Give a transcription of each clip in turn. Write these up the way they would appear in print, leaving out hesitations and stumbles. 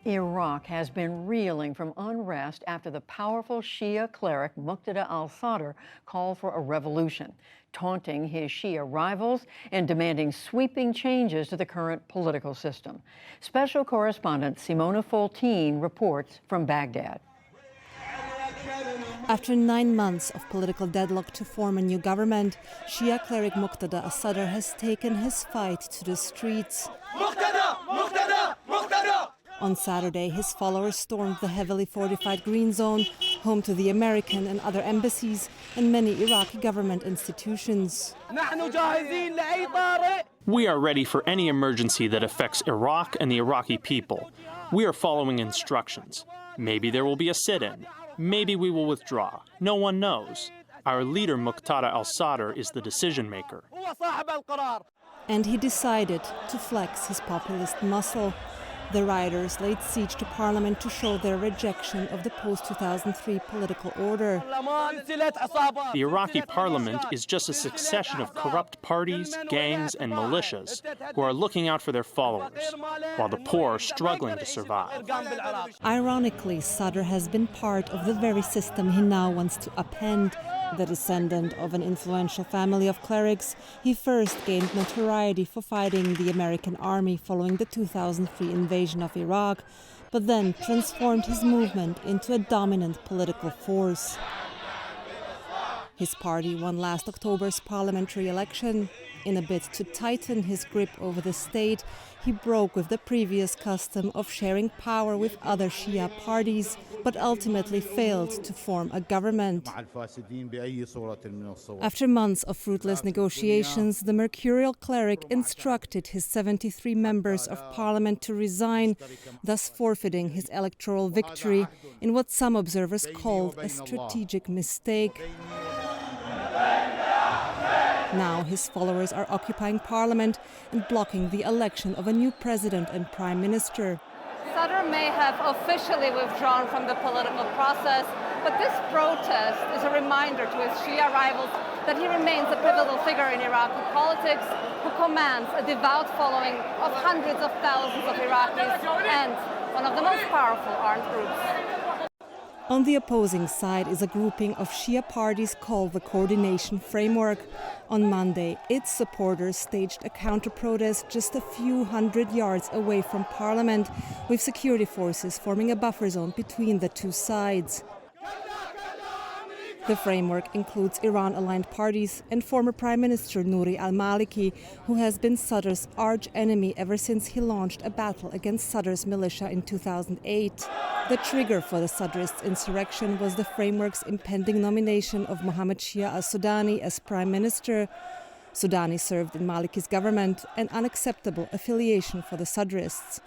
Iraq has been reeling from unrest after the powerful Shia cleric Muqtada al-Sadr called for a revolution, taunting his Shia rivals and demanding sweeping changes to the current political system. Special correspondent Simona Foltine reports from Baghdad. After 9 months of political deadlock to form a new government, Shia cleric Muqtada al-Sadr has taken his fight to the streets. On Saturday, his followers stormed the heavily fortified Green Zone, home to the American and other embassies and many Iraqi government institutions. We are ready for any emergency that affects Iraq and the Iraqi people. We are following instructions. Maybe there will be a sit-in. Maybe we will withdraw. No one knows. Our leader, Muqtada al-Sadr, is the decision maker. And he decided to flex his populist muscle. The rioters laid siege to parliament to show their rejection of the post-2003 political order. The Iraqi parliament is just a succession of corrupt parties, gangs, and militias who are looking out for their followers, while the poor are struggling to survive. Ironically, Sadr has been part of the very system he now wants to upend. The descendant of an influential family of clerics, he first gained notoriety for fighting the American army following the 2003 invasion of Iraq, but then transformed his movement into a dominant political force. His party won last October's parliamentary election. In a bid to tighten his grip over the state, he broke with the previous custom of sharing power with other Shia parties, but ultimately failed to form a government. After months of fruitless negotiations, the mercurial cleric instructed his 73 members of parliament to resign, thus forfeiting his electoral victory in what some observers called a strategic mistake. Now his followers are occupying parliament and blocking the election of a new president and prime minister. Sadr may have officially withdrawn from the political process, but this protest is a reminder to his Shia rivals that he remains a pivotal figure in Iraqi politics, who commands a devout following of hundreds of thousands of Iraqis and one of the most powerful armed groups. On the opposing side is a grouping of Shia parties called the Coordination Framework. On Monday, its supporters staged a counter-protest just a few hundred yards away from parliament, with security forces forming a buffer zone between the two sides. The framework includes Iran-aligned parties and former Prime Minister Nouri al-Maliki, who has been Sadr's arch-enemy ever since he launched a battle against Sadr's militia in 2008. The trigger for the Sadrist insurrection was the framework's impending nomination of Mohammed Shia al-Sudani as Prime Minister. Sudani served in Maliki's government, an unacceptable affiliation for the Sadrists.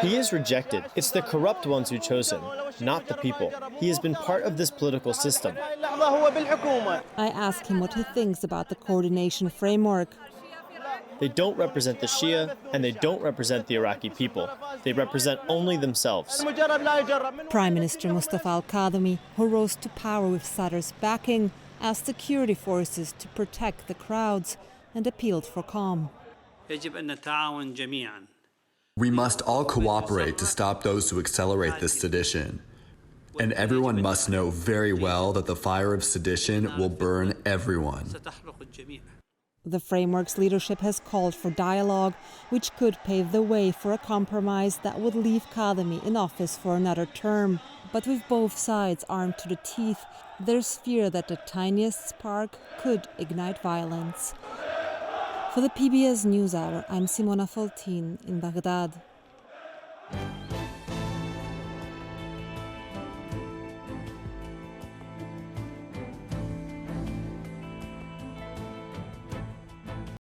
He is rejected. It's the corrupt ones who chose him, not the people. He has been part of this political system. I ask him what he thinks about the coordination framework. They don't represent the Shia, and they don't represent the Iraqi people. They represent only themselves. Prime Minister Mustafa al-Kadhimi, who rose to power with Sadr's backing, asked security forces to protect the crowds and appealed for calm. We must all cooperate to stop those who accelerate this sedition. And everyone must know very well that the fire of sedition will burn everyone. The framework's leadership has called for dialogue, which could pave the way for a compromise that would leave Kadhimi in office for another term. But with both sides armed to the teeth, there's fear that the tiniest spark could ignite violence. For the PBS NewsHour, I'm Simona Foltine in Baghdad.